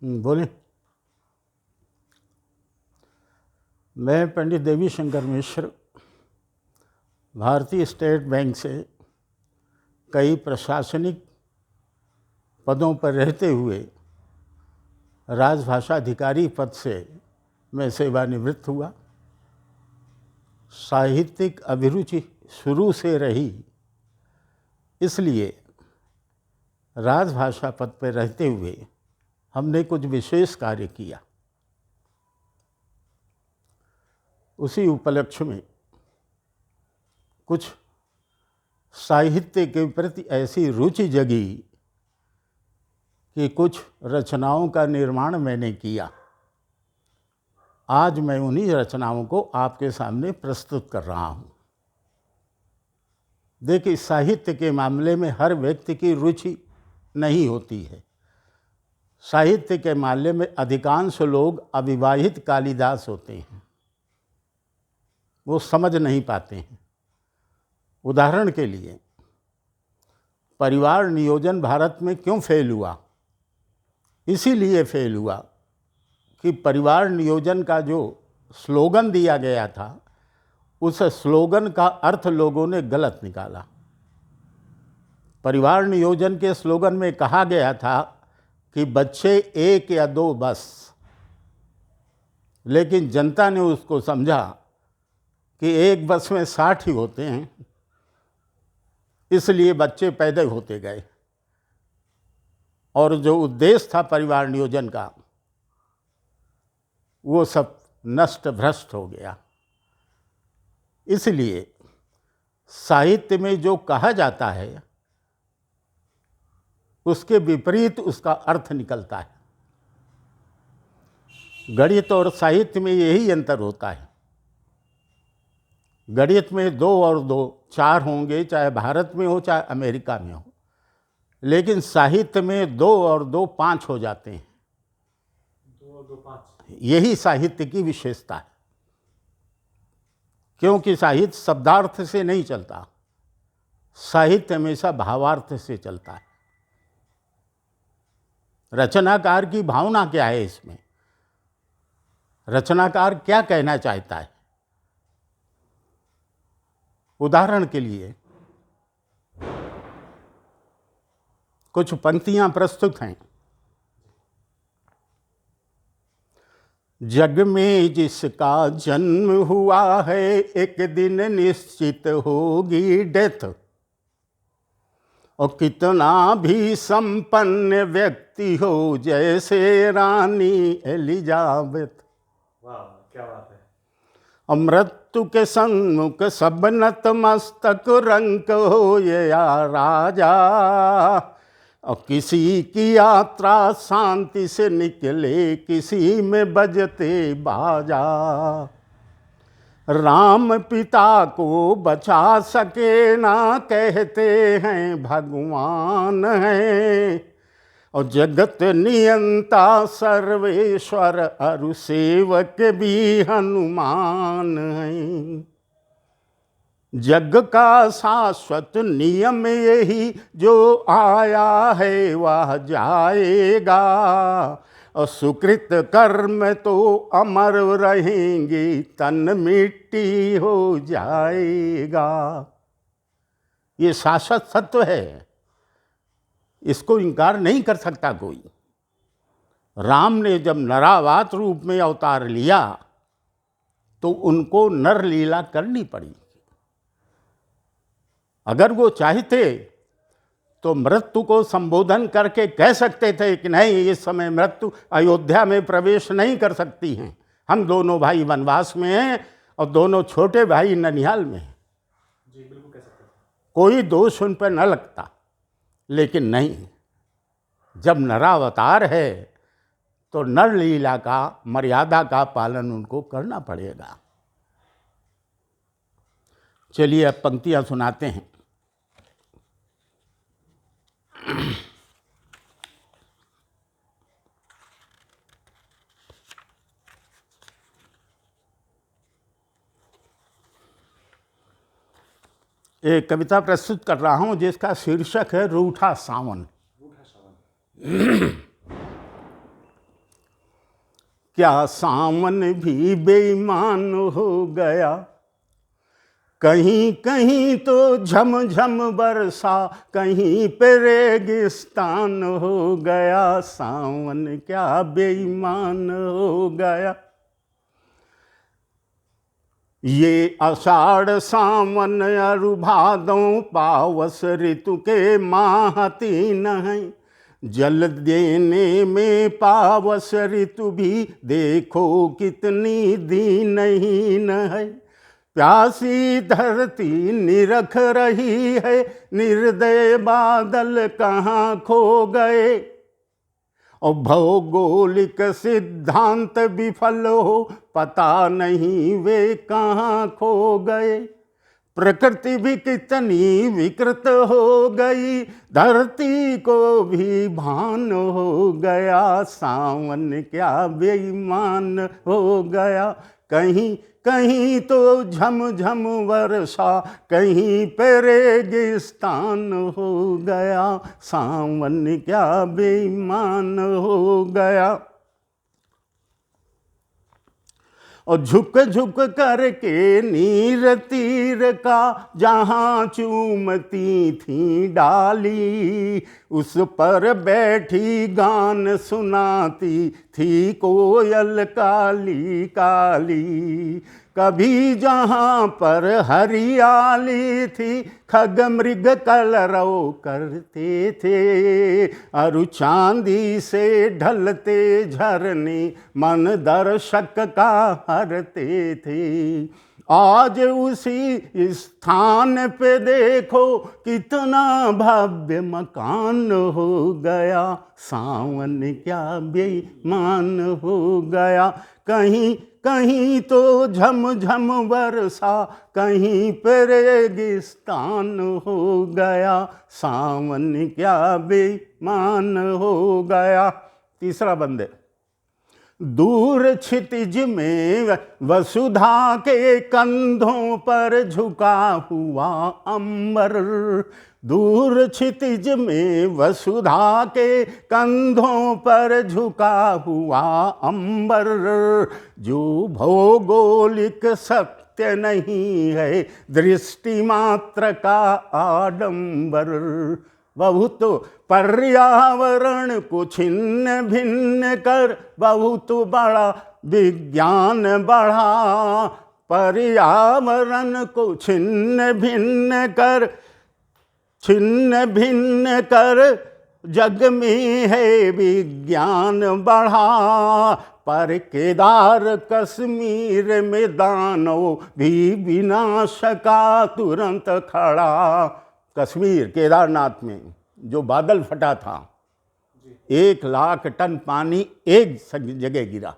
बोलें। मैं पंडित देवी शंकर मिश्र भारतीय स्टेट बैंक से कई प्रशासनिक पदों पर रहते हुए राजभाषा अधिकारी पद से मैं सेवानिवृत्त हुआ। साहित्यिक अभिरुचि शुरू से रही, इसलिए राजभाषा पद पर रहते हुए हमने कुछ विशेष कार्य किया। उसी उपलक्ष्य में कुछ साहित्य के प्रति ऐसी रुचि जगी कि कुछ रचनाओं का निर्माण मैंने किया। आज मैं उन्हीं रचनाओं को आपके सामने प्रस्तुत कर रहा हूँ। देखिए, साहित्य के मामले में हर व्यक्ति की रुचि नहीं होती है। साहित्य के मामले में अधिकांश लोग अविवाहित कालिदास होते हैं, वो समझ नहीं पाते हैं। उदाहरण के लिए, परिवार नियोजन भारत में क्यों फेल हुआ? इसीलिए फेल हुआ कि परिवार नियोजन का जो स्लोगन दिया गया था, उस स्लोगन का अर्थ लोगों ने गलत निकाला। परिवार नियोजन के स्लोगन में कहा गया था कि बच्चे 1 या 2 बस, लेकिन जनता ने उसको समझा कि 1 बस में 60 ही होते हैं, इसलिए बच्चे पैदा होते गए और जो उद्देश्य था परिवार नियोजन का, वो सब नष्ट भ्रष्ट हो गया। इसलिए साहित्य में जो कहा जाता है उसके विपरीत उसका अर्थ निकलता है। गणित और साहित्य में यही अंतर होता है। गणित में 2 और 2 4 होंगे, चाहे भारत में हो चाहे अमेरिका में हो, लेकिन साहित्य में 2 और 2 5 हो जाते हैं। 2 और 2 5, यही साहित्य की विशेषता है, क्योंकि साहित्य शब्दार्थ से नहीं चलता, साहित्य हमेशा भावार्थ से चलता है। रचनाकार की भावना क्या है इसमें? रचनाकार क्या कहना चाहता है? उदाहरण के लिए कुछ पंक्तियां प्रस्तुत हैं। जग में जिसका जन्म हुआ है, एक दिन निश्चित होगी डेथ, और कितना भी संपन्न व्यक्ति हो जैसे रानी एलिजाबेथ। वाह क्या बात है। और मृत्यु के सन्मुख सब नतमस्तक रंक हो या राजा, और किसी की यात्रा शांति से निकले, किसी में बजते बाजा। राम पिता को बचा सके ना, कहते हैं भगवान है, और जगत नियंता सर्वेश्वर, अरु सेवक भी हनुमान है। जग का शाश्वत नियम यही, जो आया है वह जाएगा, और सुकृत कर्म तो अमर रहेंगे, तन मिट्टी हो जाएगा। ये शाश्वत सत्य है, इसको इनकार नहीं कर सकता कोई। राम ने जब नरावात रूप में अवतार लिया तो उनको नर लीला करनी पड़ी। अगर वो चाहते तो मृत्यु को संबोधन करके कह सकते थे कि नहीं, इस समय मृत्यु अयोध्या में प्रवेश नहीं कर सकती हैं, हम दोनों भाई वनवास में हैं और दोनों छोटे भाई ननिहाल में हैं। जी बिल्कुल कह सकते हैं, कोई दोष उन पर न लगता। लेकिन नहीं, जब नरावतार है तो नर लीला का, मर्यादा का पालन उनको करना पड़ेगा। चलिए अब पंक्तियां सुनाते हैं। एक कविता प्रस्तुत कर रहा हूं जिसका शीर्षक है रूठा सावन। रूठा सावन। क्या सावन भी बेईमान हो गया। कहीं कहीं तो झमझम बरसा, कहीं पे रेगिस्तान हो गया। सावन क्या बेईमान हो गया। ये आषाढ़ सावन अरु भादों पावस ऋतु के माह तीन हैं। जल देने में पावस ऋतु भी देखो कितनी दीनहीन है। प्यासी धरती निरख रही है, निर्दय बादल कहाँ खो गए। और भौगोलिक सिद्धांत विफल हो, पता नहीं वे कहाँ खो गए। प्रकृति भी कितनी विकृत हो गई, धरती को भी भान हो गया। सावन क्या बेईमान हो गया। कहीं कहीं तो झमझम वर्षा, कहीं पे रेगिस्तान हो गया। सावन क्या बेईमान हो गया। और झुक झुक करके नीर तीर का जहाँ चूमती थी डाली, उस पर बैठी गान सुनाती थी कोयल काली काली। कभी जहाँ पर हरियाली थी, खग मृग कलरव करते थे। अरु चांदी से ढलते झरने मन दर्शक का हरते थे। आज उसी स्थान पे देखो कितना भव्य मकान हो गया। सावन क्या बेईमान हो गया। कहीं कहीं तो झमझम वर्षा, कहीं पे रेगिस्तान हो गया। सावन क्या बेईमान हो गया। तीसरा बंदे। दूर क्षितिज में वसुधा के कंधों पर झुका हुआ अंबर। दूर क्षितिज में वसुधा के कंधों पर झुका हुआ अंबर। जो भौगोलिक सत्य नहीं है, दृष्टि मात्र का आडंबर। बहुत पर्यावरण को छिन्न भिन्न कर बहुत बड़ा विज्ञान बढ़ा। पर्यावरण को छिन्न भिन्न कर जग में है विज्ञान बढ़ा। पर केदार कश्मीर में दानव भी विनाश का तुरंत खड़ा। कश्मीर केदारनाथ में जो बादल फटा था, 1,00,000 टन पानी एक जगह गिरा।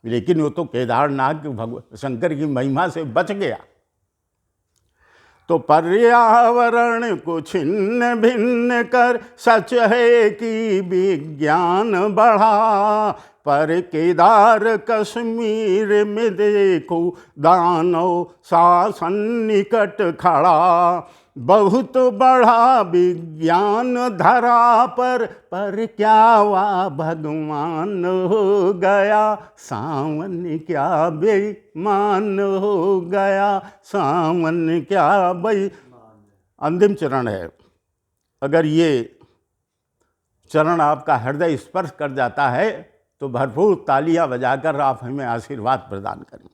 लेकिन वो तो केदारनाथ शंकर की महिमा से बच गया। तो पर्यावरण को छिन्न भिन्न कर सच है कि विज्ञान बढ़ा। पर केदार कश्मीर में देखो दानव शासन निकट खड़ा। बहुत बड़ा विज्ञान धरा पर क्या वा भगवान हो गया। सावन क्या बेईमान हो गया। सावन क्या अंतिम चरण है। अगर ये चरण आपका हृदय स्पर्श कर जाता है तो भरपूर तालियां बजाकर आप हमें आशीर्वाद प्रदान करें।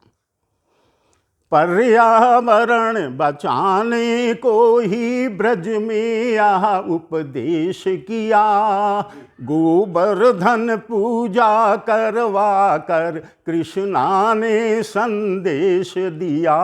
पर्यावरण बचाने को ही ब्रज में यह उपदेश किया। गोवर्धन पूजा करवा कर कृष्णा ने संदेश दिया।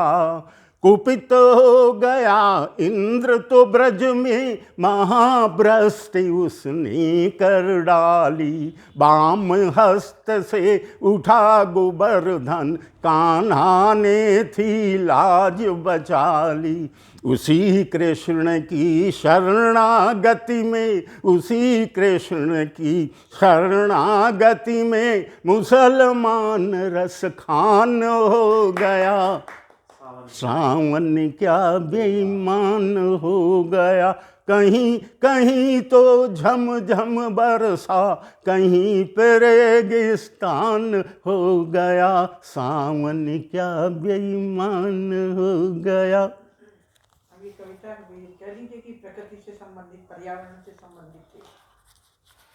कुपित हो गया इंद्र तो ब्रज में महाभ्रष्टि उसने कर डाली। वाम हस्त से उठा गोवर्धन, कान्हा ने थी लाज बचा ली। उसी कृष्ण की शरणागति में, उसी कृष्ण की शरणागति में मुसलमान रस खान हो गया। सावन क्या बेईमान हो गया, कहीं कहीं तो झमझम बरसा, कहीं पे रेगिस्तान हो गया, सावन क्या बेईमान हो गया। अब ये कविता कह लीजिए कि प्रकृति से संबंधित, पर्यावरण से संबंधित थी।